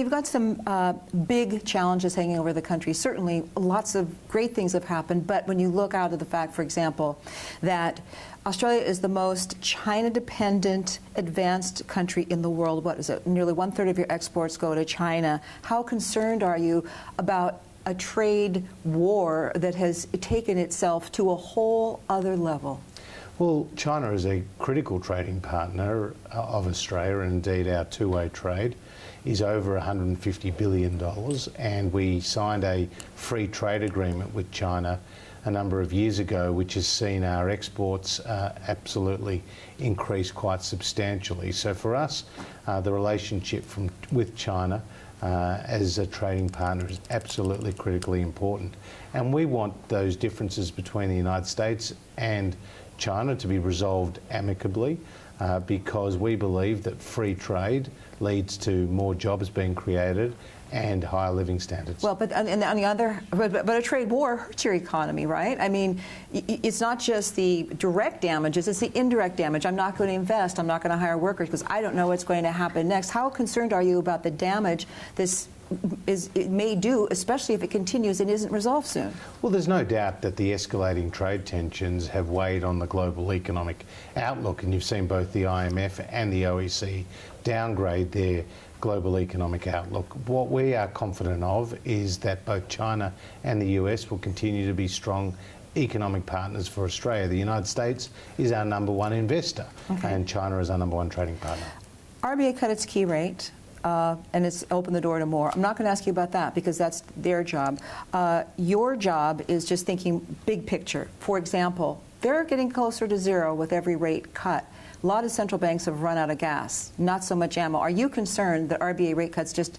You've got some big challenges hanging over the country. Certainly, lots of great things have happened, but when you look out at the fact, for example, that Australia is the most China-dependent, advanced country in the world. What is it? Nearly 1/3 of your exports go to China. How concerned are you about a trade war that has taken itself to a whole other level? Well, China is a critical trading partner of Australia, and indeed our two-way trade is over $150 billion, and we signed a free trade agreement with China a number of years ago, which has seen our exports absolutely increase quite substantially. So for us, the relationship with China as a trading partner is absolutely critically important. And we want those differences between the United States and China to be resolved amicably, because we believe that free trade leads to more jobs being created and higher living standards. Well, but on the other, but a trade war hurts your economy, right? I mean, it's not just the direct damages; it's the indirect damage. I'm not going to invest. I'm not going to hire workers because I don't know what's going to happen next. How concerned are you about the damage it may do, especially if it continues and isn't resolved soon? Well, there's no doubt that the escalating trade tensions have weighed on the global economic outlook, and you've seen both the IMF and the OECD downgrade their global economic outlook. What we are confident of is that both China and the US will continue to be strong economic partners for Australia. The United States is our #1 investor, and China is our #1 trading partner. RBA cut its key rate. And it's opened the door to more. I'm not going to ask you about that because that's their job. Your job is just thinking big picture. For example, they're getting closer to zero with every rate cut. A lot of central banks have run out of gas, not so much ammo. Are you concerned that RBA rate cuts just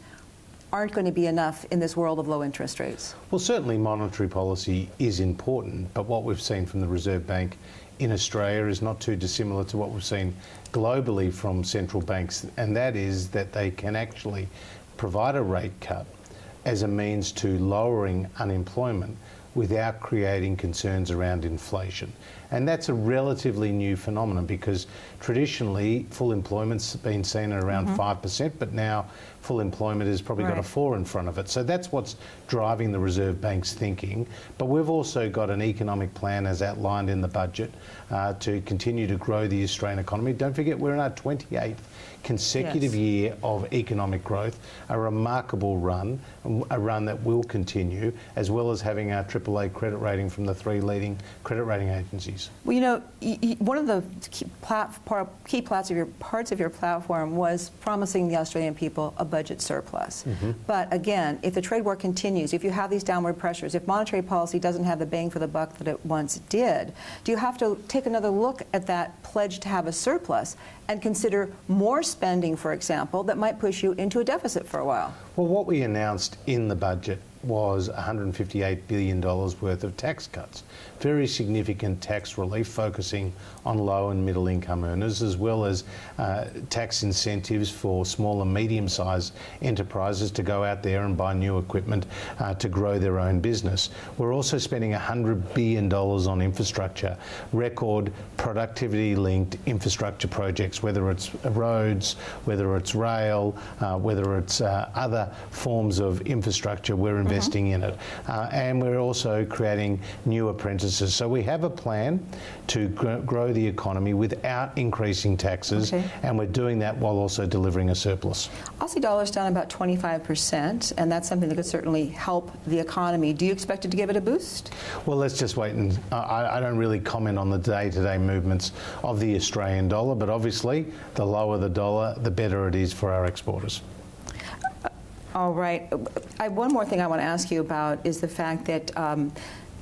aren't going to be enough in this world of low interest rates? Well, certainly monetary policy is important, but what we've seen from the Reserve Bank in Australia is not too dissimilar to what we've seen globally from central banks, and that is that they can actually provide a rate cut as a means to lowering unemployment without creating concerns around inflation. And that's a relatively new phenomenon because traditionally full employment's been seen at around 5%, but now full employment has probably got a 4 in front of it. So that's what's driving the Reserve Bank's thinking. But we've also got an economic plan as outlined in the budget to continue to grow the Australian economy. Don't forget we're in our 28th consecutive year of economic growth, a remarkable run, a run that will continue, as well as having our AAA credit rating from the 3 leading credit rating agencies. Well, you know, one of the key parts of your platform was promising the Australian people a budget surplus. But again, if the trade war continues, if you have these downward pressures, if monetary policy doesn't have the bang for the buck that it once did, do you have to take another look at that pledge to have a surplus and consider more spending, for example, that might push you into a deficit for a while? Well, what we announced in the budget was $158 billion worth of tax cuts. Very significant tax relief focusing on low and middle income earners, as well as tax incentives for small and medium-sized enterprises to go out there and buy new equipment to grow their own business. We're also spending $100 billion on infrastructure, record productivity-linked infrastructure projects, whether it's roads, whether it's rail, whether it's other forms of infrastructure. We're investing in it. And we're also creating new apprentices. So we have a plan to grow the economy without increasing taxes, and we're doing that while also delivering a surplus. Aussie dollar's down about 25%, and that's something that could certainly help the economy. Do you expect it to give it a boost? Well, let's just wait, and I don't really comment on the day-to-day movements of the Australian dollar, but obviously the lower the dollar, the better it is for our exporters. All right. One more thing I want to ask you about is the fact that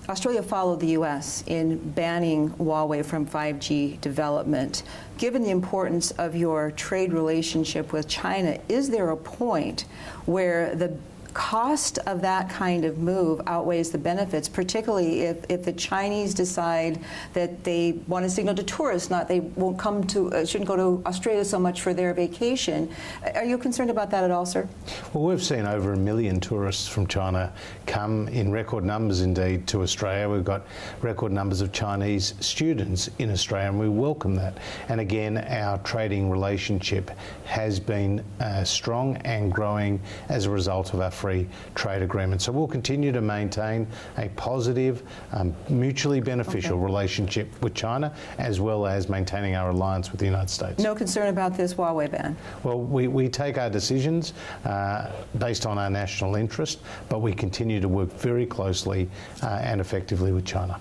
Australia followed the U.S. in banning Huawei from 5G development. Given the importance of your trade relationship with China, is there a point where the cost of that kind of move outweighs the benefits, particularly if the Chinese decide that they want to signal to tourists, not they won't come to, shouldn't go to Australia so much for their vacation. Are you concerned about that at all, sir? Well, we've seen over 1 million tourists from China come in record numbers indeed to Australia. We've got record numbers of Chinese students in Australia, and we welcome that. And again, our trading relationship has been strong and growing as a result of our free trade agreement. So we'll continue to maintain a positive, mutually beneficial relationship with China, as well as maintaining our alliance with the United States. No concern about this Huawei ban? Well, we take our decisions based on our national interest, but we continue to work very closely and effectively with China.